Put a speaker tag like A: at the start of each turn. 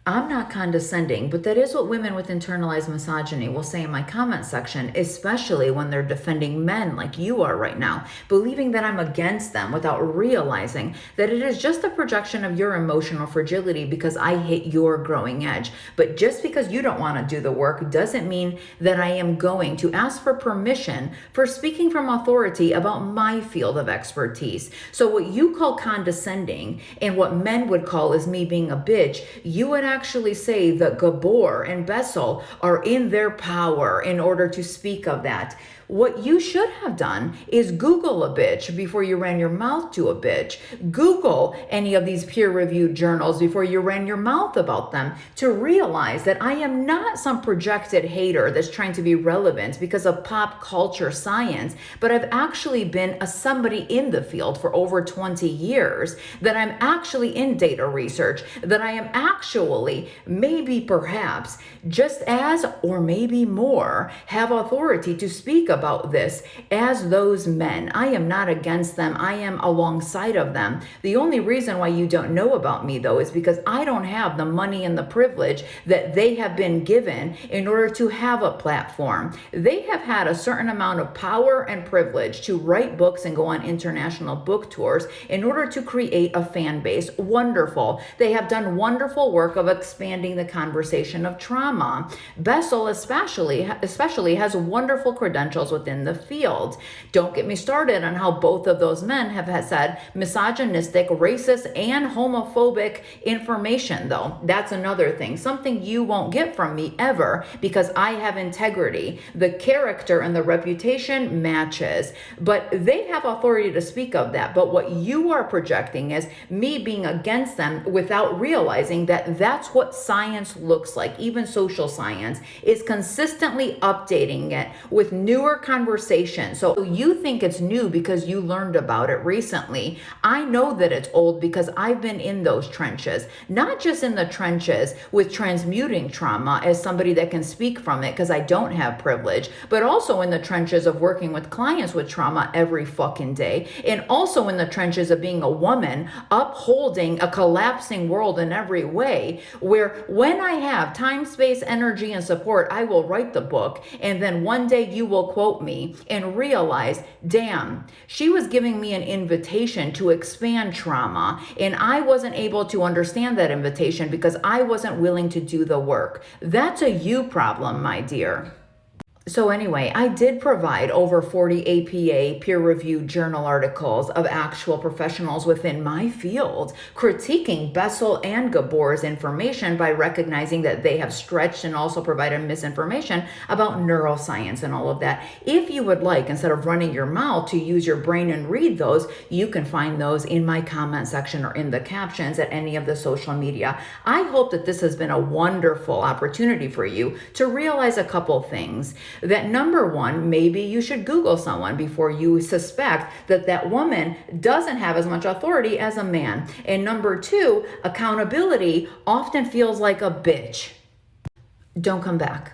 A: I'm not condescending, but that is what women with internalized misogyny will say in my comment section, especially when they're defending men like you are right now, believing that I'm against them without realizing that it is just a projection of your emotional fragility because I hit your growing edge. But just because you don't want to do the work doesn't mean that I am going to ask for permission for speaking from authority about my field of expertise. So what you call condescending and what men would call is me being a bitch, you would actually say that Gabor and Bessel are in their power in order to speak of that. What you should have done is Google a bitch before you ran your mouth to a bitch. Google any of these peer-reviewed journals before you ran your mouth about them to realize that I am not some projected hater that's trying to be relevant because of pop culture science, but I've actually been somebody in the field for over 20 years, that I'm actually in data research, that I am actually, maybe perhaps, just as or maybe more, have authority to speak about this as those men. I am not against them. I am alongside of them. The only reason why you don't know about me, though, is because I don't have the money and the privilege that they have been given in order to have a platform. They have had a certain amount of power and privilege to write books and go on international book tours in order to create a fan base. Wonderful. They have done wonderful work of expanding the conversation of trauma. Bessel especially has wonderful credentials within the field. Don't get me started on how both of those men have said misogynistic, racist, and homophobic information, though. That's another thing. Something you won't get from me ever because I have integrity. The character and the reputation matches, but they have authority to speak of that. But what you are projecting is me being against them without realizing that that's what science looks like. Even social science is consistently updating it with newer conversation. So you think it's new because you learned about it recently. I know that it's old because I've been in those trenches, not just in the trenches with transmuting trauma as somebody that can speak from it because I don't have privilege, but also in the trenches of working with clients with trauma every fucking day. And also in the trenches of being a woman upholding a collapsing world in every way, where when I have time, space, energy, and support, I will write the book. And then one day you will quote me and realize, damn, she was giving me an invitation to expand trauma. And I wasn't able to understand that invitation because I wasn't willing to do the work. That's a you problem, my dear. So anyway, I did provide over 40 APA peer-reviewed journal articles of actual professionals within my field critiquing Bessel and Gabor's information by recognizing that they have stretched and also provided misinformation about neuroscience and all of that. If you would like, instead of running your mouth, to use your brain and read those, you can find those in my comment section or in the captions at any of the social media. I hope that this has been a wonderful opportunity for you to realize a couple things. That number one, maybe you should Google someone before you suspect that that woman doesn't have as much authority as a man. And number two, accountability often feels like a bitch. Don't come back.